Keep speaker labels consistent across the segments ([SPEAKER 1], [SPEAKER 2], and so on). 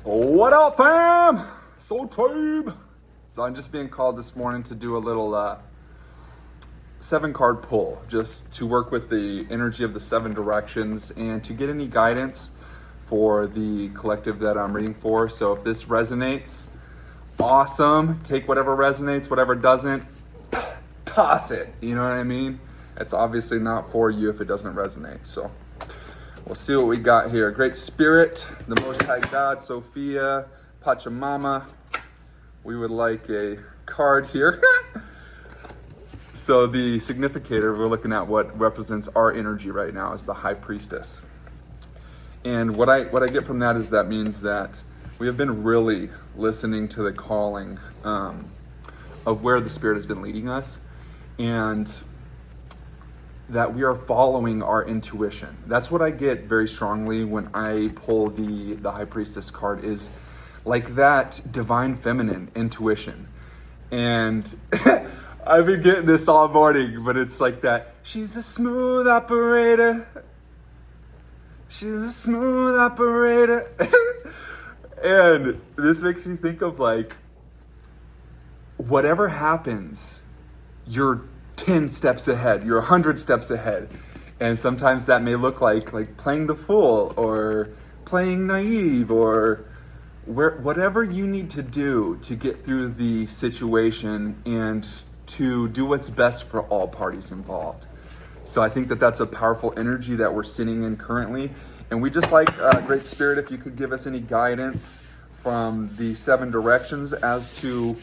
[SPEAKER 1] What up, fam? Soul Tube. So I'm just being called this morning to do a little 7-card pull, just to work with the energy of the 7 directions and to get any guidance for the collective that I'm reading for. So if this resonates, awesome. Take whatever resonates, whatever doesn't, toss it. You know what I mean? It's obviously not for you if it doesn't resonate. So we'll see what we got here. Great Spirit, the Most High God, Sophia, Pachamama. We would like a card here. So the significator, we're looking at what represents our energy right now is the High Priestess. And what I get from that is that means that we have been really listening to the calling of where the Spirit has been leading us, and that we are following our intuition. That's what I get very strongly when I pull the High Priestess card, is like that divine feminine intuition. And I've been getting this all morning, but it's like that, she's a smooth operator. She's a smooth operator. And this makes me think of like, whatever happens, you're 10 steps ahead, you're 100 steps ahead. And sometimes that may look like playing the fool or playing naive or whatever you need to do to get through the situation and to do what's best for all parties involved. So I think that that's a powerful energy that we're sitting in currently. And we just like, Great Spirit, if you could give us any guidance from the 7 directions as to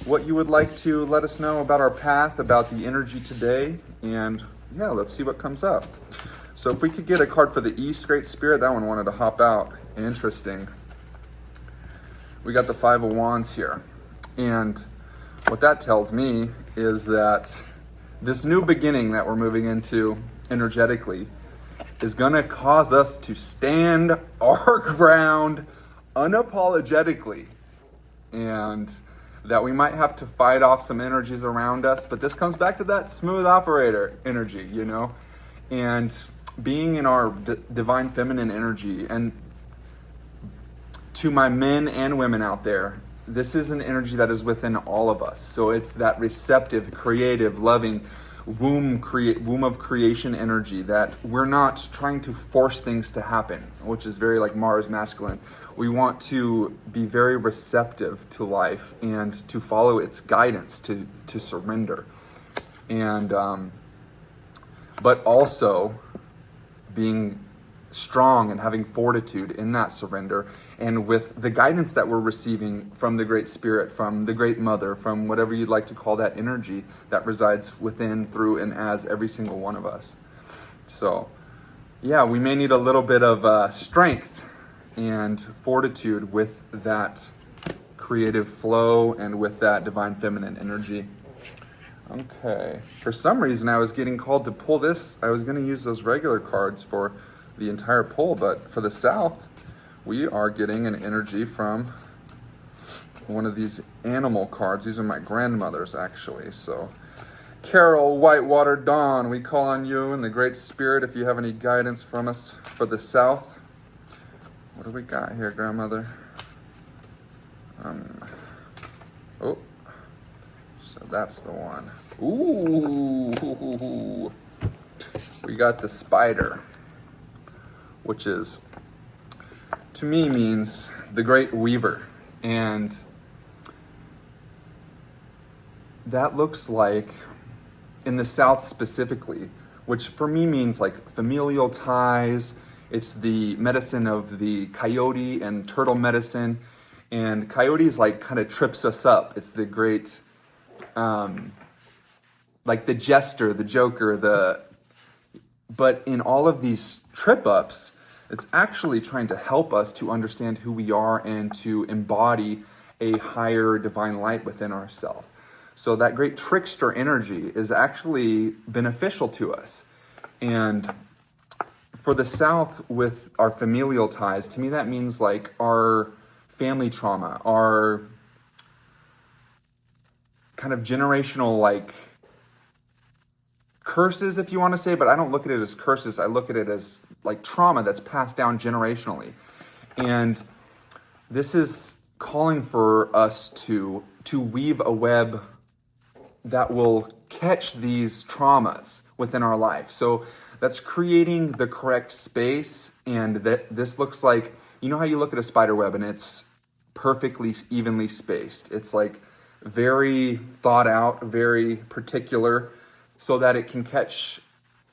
[SPEAKER 1] what you would like to let us know about our path, about the energy today. And yeah, let's see what comes up. So if we could get a card for the East, Great Spirit, that one wanted to hop out. Interesting. We got the 5 of Wands here. And what that tells me is that this new beginning that we're moving into energetically is going to cause us to stand our ground unapologetically. And that we might have to fight off some energies around us, but this comes back to that smooth operator energy, you know, and being in our divine feminine energy. And to my men and women out there, this is an energy that is within all of us. So it's that receptive, creative, loving womb of creation energy, that we're not trying to force things to happen, which is very like Mars masculine. We want to be very receptive to life and to follow its guidance, to surrender. And but also being strong and having fortitude in that surrender, and with the guidance that we're receiving from the Great Spirit, from the Great Mother, from whatever you'd like to call that energy that resides within, through, and as every single one of us. So yeah, we may need a little bit of strength and fortitude with that creative flow and with that divine feminine energy. Okay, for some reason I was getting called to pull this. I was going to use those regular cards for the entire pull, but for the South, we are getting an energy from one of these animal cards. These are my grandmother's, actually. So Carol Whitewater Dawn, we call on you in the Great Spirit if you have any guidance from us for the South. What do we got here, grandmother? Oh, so that's the one. Ooh, we got the spider, which is, to me, means the great weaver. And that looks like, in the South specifically, which for me means like familial ties. It's the medicine of the coyote and turtle medicine. And coyotes like kind of trips us up. It's the great, like the jester, the joker, but in all of these trip ups, it's actually trying to help us to understand who we are and to embody a higher divine light within ourselves. So that great trickster energy is actually beneficial to us. And for the South, with our familial ties, to me that means like our family trauma, our kind of generational like curses, if you want to say, but I don't look at it as curses. I look at it as like trauma that's passed down generationally. And this is calling for us to weave a web that will catch these traumas within our life. So that's creating the correct space, and that this looks like, you know how you look at a spider web and it's perfectly evenly spaced. It's like very thought out, very particular, so that it can catch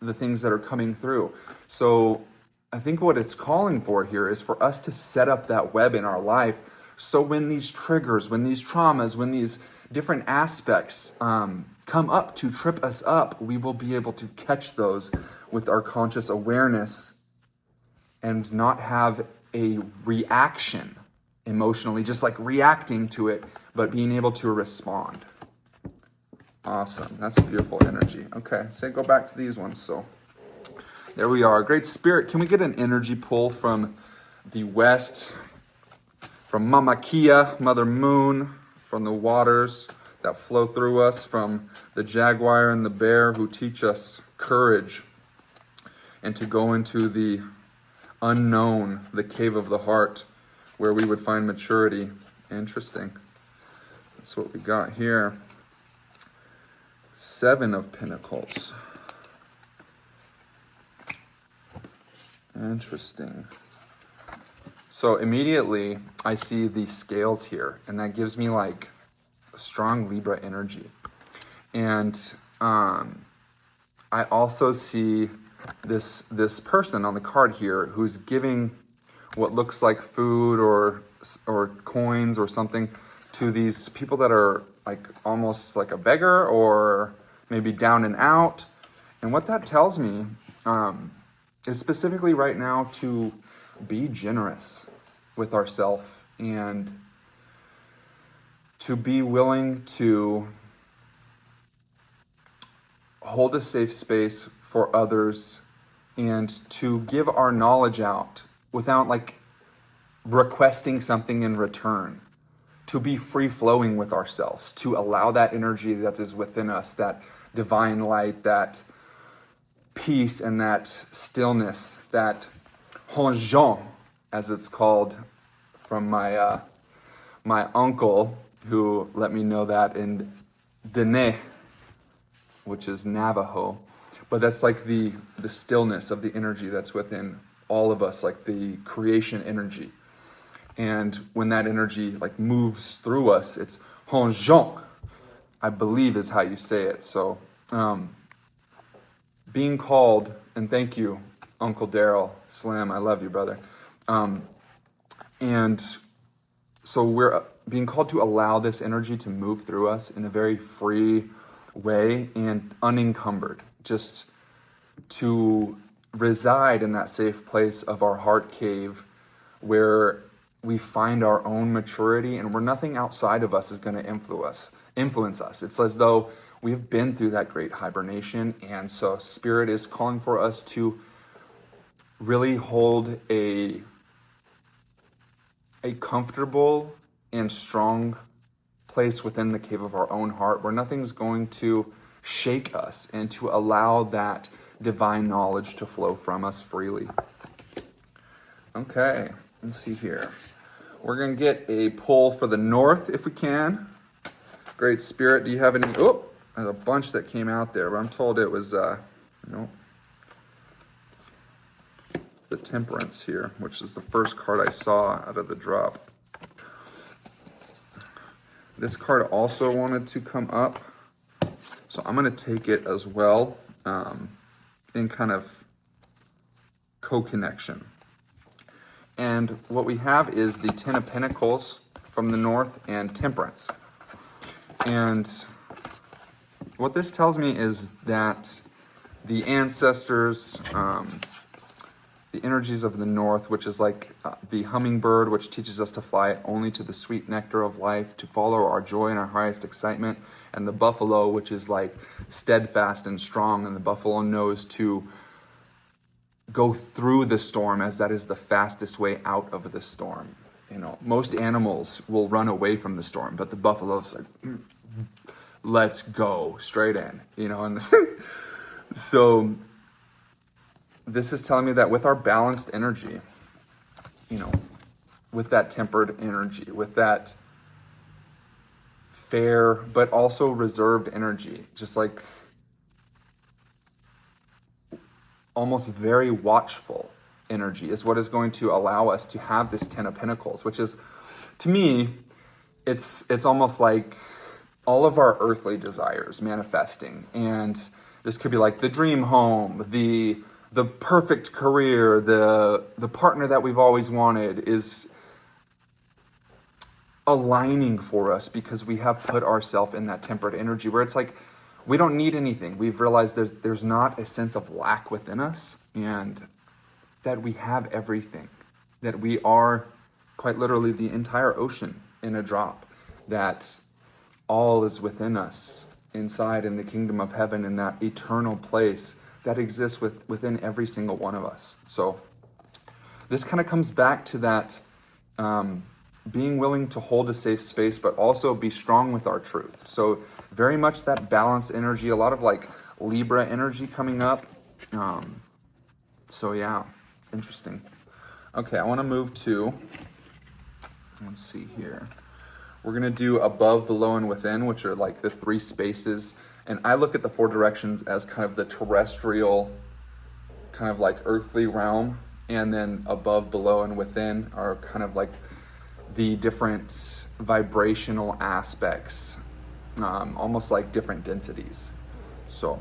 [SPEAKER 1] the things that are coming through. So I think what it's calling for here is for us to set up that web in our life, so when these triggers, when these traumas, when these different aspects come up to trip us up, we will be able to catch those with our conscious awareness and not have a reaction emotionally, just like reacting to it, but being able to respond. Awesome. That's beautiful energy. Okay, so go back to these ones. So there we are. Great Spirit, can we get an energy pull from the west, from Mama Kia, Mother Moon, from the waters that flow through us, from the jaguar and the bear who teach us courage and to go into the unknown, the cave of the heart, where we would find maturity. Interesting. That's what we got here. 7 of Pentacles. Interesting. So immediately I see the scales here, and that gives me like a strong Libra energy. And I also see this person on the card here who's giving what looks like food or coins or something to these people that are like almost like a beggar or maybe down and out. And what that tells me is specifically right now to be generous with ourselves and to be willing to hold a safe space for others and to give our knowledge out without like requesting something in return, to be free flowing with ourselves, to allow that energy that is within us, that divine light, that peace and that stillness, that Honjon, as it's called from my my uncle, who let me know that in Dene, which is Navajo. But that's like the stillness of the energy that's within all of us, like the creation energy. And when that energy like moves through us, it's Honjon, I believe is how you say it. So being called, and thank you, Uncle Daryl Slam, I love you, brother. And so we're being called to allow this energy to move through us in a very free way and unencumbered, just to reside in that safe place of our heart cave where we find our own maturity and where nothing outside of us is going to influence us. It's as though we've been through that great hibernation, and so Spirit is calling for us to really hold a comfortable and strong place within the cave of our own heart where nothing's going to shake us, and to allow that divine knowledge to flow from us freely. Okay, let's see here. We're going to get a pull for the north if we can. Great Spirit, do you have any? Oh, there's a bunch that came out there, but I'm told it was, the Temperance here, which is the first card I saw out of the drop. This card also wanted to come up, so I'm going to take it as well in kind of co-connection. And what we have is the Ten of Pentacles from the north and Temperance. And what this tells me is that the ancestors, the energies of the north, which is like the hummingbird, which teaches us to fly only to the sweet nectar of life, to follow our joy and our highest excitement, and the buffalo, which is like steadfast and strong, and the buffalo knows to go through the storm, as that is the fastest way out of the storm. You know, most animals will run away from the storm, but the buffalo's like, let's go straight in, and so this is telling me that with our balanced energy, with that tempered energy, with that fair but also reserved energy, just like almost very watchful energy is what is going to allow us to have this Ten of Pentacles, which is, to me, it's almost like all of our earthly desires manifesting. And this could be like the dream home, the perfect career, the partner that we've always wanted is aligning for us because we have put ourselves in that tempered energy where it's like we don't need anything. We've realized there's not a sense of lack within us, and that we have everything, that we are quite literally the entire ocean in a drop, that all is within us inside in the kingdom of heaven, in that eternal place that exists within every single one of us. So this kind of comes back to that being willing to hold a safe space, but also be strong with our truth. So very much that balanced energy, a lot of like Libra energy coming up. So yeah, it's interesting. Okay, I want to move to, let's see here. We're going to do above, below, and within, which are like the three spaces. And I look at the four directions as kind of the terrestrial, kind of like earthly realm. And then above, below, and within are kind of like the different vibrational aspects, almost like different densities. So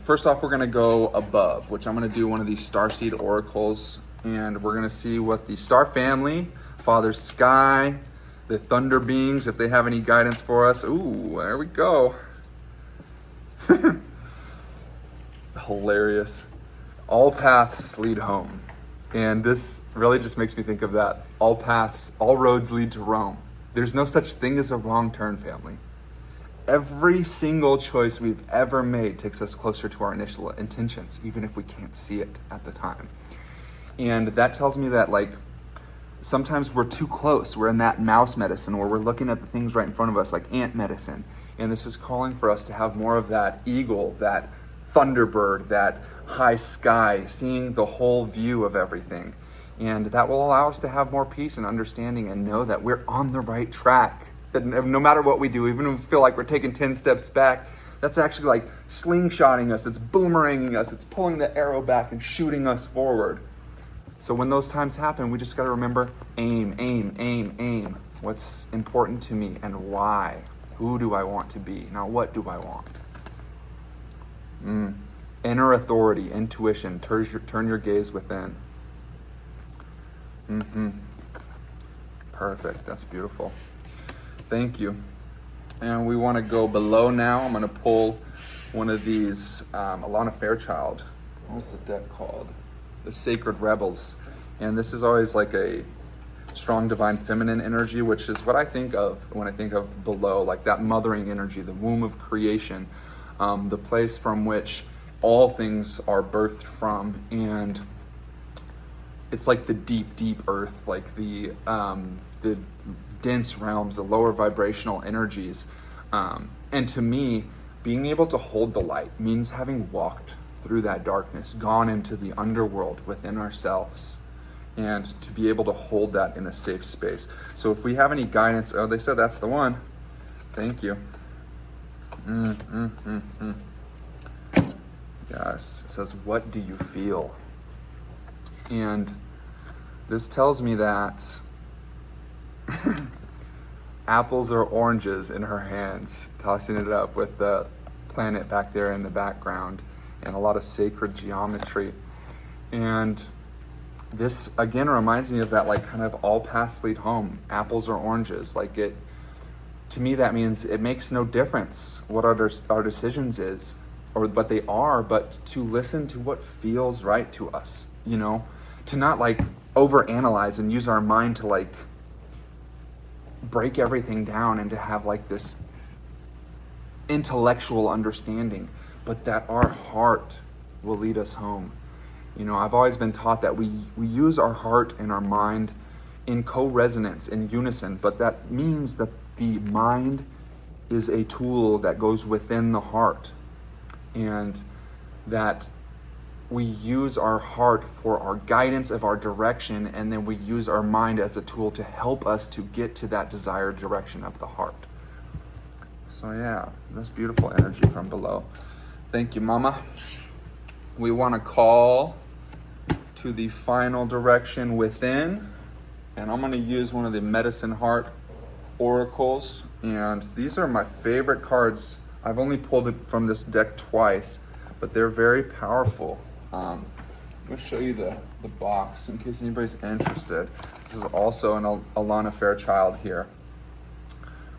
[SPEAKER 1] first off, we're going to go above, which I'm going to do one of these starseed oracles. And we're going to see what the star family, Father Sky, the thunder beings, if they have any guidance for us. Ooh, there we go. Hilarious. All paths lead home. And this really just makes me think of that. All paths, all roads lead to Rome. There's no such thing as a wrong turn, family. Every single choice we've ever made takes us closer to our initial intentions, even if we can't see it at the time. And that tells me that, like, sometimes we're too close. We're in that mouse medicine where we're looking at the things right in front of us, like ant medicine. And this is calling for us to have more of that eagle, that thunderbird, that high sky, seeing the whole view of everything. And that will allow us to have more peace and understanding and know that we're on the right track. That no matter what we do, even if we feel like we're taking 10 steps back, that's actually like slingshotting us, it's boomeranging us, it's pulling the arrow back and shooting us forward. So when those times happen, we just got to remember, aim, aim, aim, aim. What's important to me and why? Who do I want to be? Now, what do I want? Inner authority, intuition, turn your gaze within. Perfect, that's beautiful. Thank you. And we want to go below now. I'm going to pull one of these, Alana Fairchild. What's the deck called? The Sacred Rebels. And this is always like a strong divine feminine energy, which is what I think of when I think of below, like that mothering energy, the womb of creation, the place from which all things are birthed from. And it's like the deep, deep earth, like the dense realms, the lower vibrational energies. And to me, being able to hold the light means having walked through that darkness, gone into the underworld within ourselves, and to be able to hold that in a safe space. So if we have any guidance, oh, they said that's the one. Thank you. Yes, it says, what do you feel? And this tells me that apples or oranges in her hands, tossing it up with the planet back there in the background, and a lot of sacred geometry. And this again reminds me of that, like, kind of all paths lead home, apples or oranges. Like, it, to me, that means it makes no difference what our decisions is or what they are, but to listen to what feels right to us, you know, to not like overanalyze and use our mind to like break everything down and to have like this intellectual understanding, but that our heart will lead us home. You know, I've always been taught that we use our heart and our mind in co-resonance, in unison, but that means that the mind is a tool that goes within the heart, and that we use our heart for our guidance of our direction, and then we use our mind as a tool to help us to get to that desired direction of the heart. So yeah, that's beautiful energy from below. Thank you, Mama. We want to call to the final direction within, and I'm going to use one of the Medicine Heart oracles, and these are my favorite cards. I've only pulled it from this deck twice, but they're very powerful. I'm going to show you the box in case anybody's interested. This is also an Alana Fairchild here.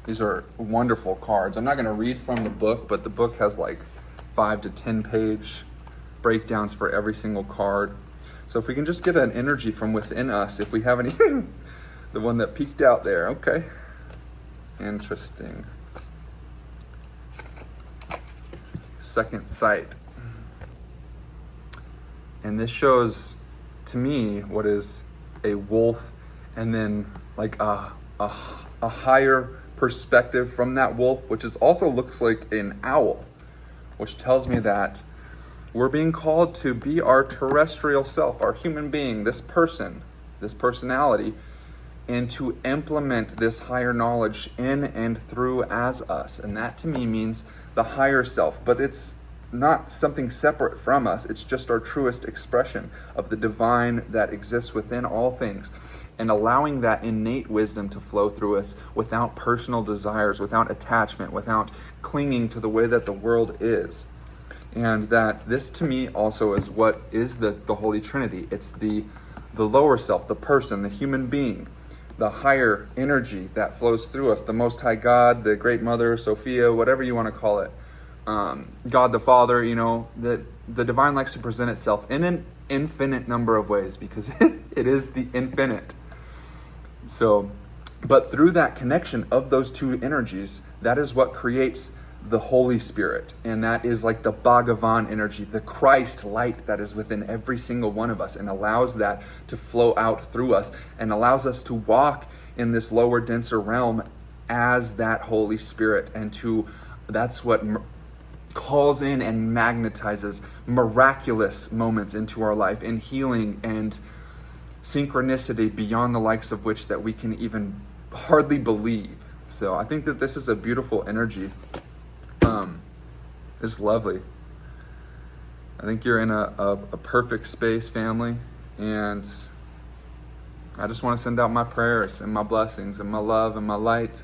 [SPEAKER 1] These are wonderful cards. I'm not going to read from the book, but the book has like 5 to 10 page breakdowns for every single card. So if we can just get an energy from within us, if we have any, the one that peeked out there, okay. Interesting. Second sight. And this shows to me what is a wolf, and then like a higher perspective from that wolf, which is also looks like an owl, which tells me that we're being called to be our terrestrial self, our human being, this person, this personality, and to implement this higher knowledge in and through as us. And that to me means the higher self, but it's not something separate from us. It's just our truest expression of the divine that exists within all things, and allowing that innate wisdom to flow through us without personal desires, without attachment, without clinging to the way that the world is. And that this to me also is what is the Holy Trinity. It's the lower self, the person, the human being, the higher energy that flows through us, the Most High God, the Great Mother, Sophia, whatever you want to call it. God the Father, that the divine likes to present itself in an infinite number of ways because it is the infinite. So, but through that connection of those two energies, that is what creates the Holy Spirit. And that is like the Bhagavan energy, the Christ light that is within every single one of us, and allows that to flow out through us and allows us to walk in this lower, denser realm as that Holy Spirit. And that's what calls in and magnetizes miraculous moments into our life in healing and synchronicity beyond the likes of which that we can even hardly believe. So I think that this is a beautiful energy. It's lovely. I think you're in a perfect space, family, and I just want to send out my prayers and my blessings and my love and my light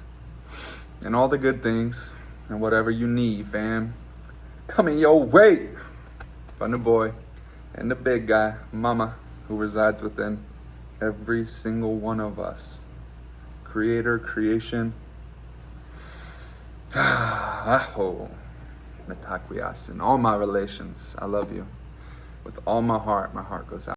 [SPEAKER 1] and all the good things and whatever you need, fam. Coming your way from the boy and the big guy, Mama, who resides within every single one of us. Creator, creation. Aho. Metaquias. In all my relations, I love you. With all my heart goes out.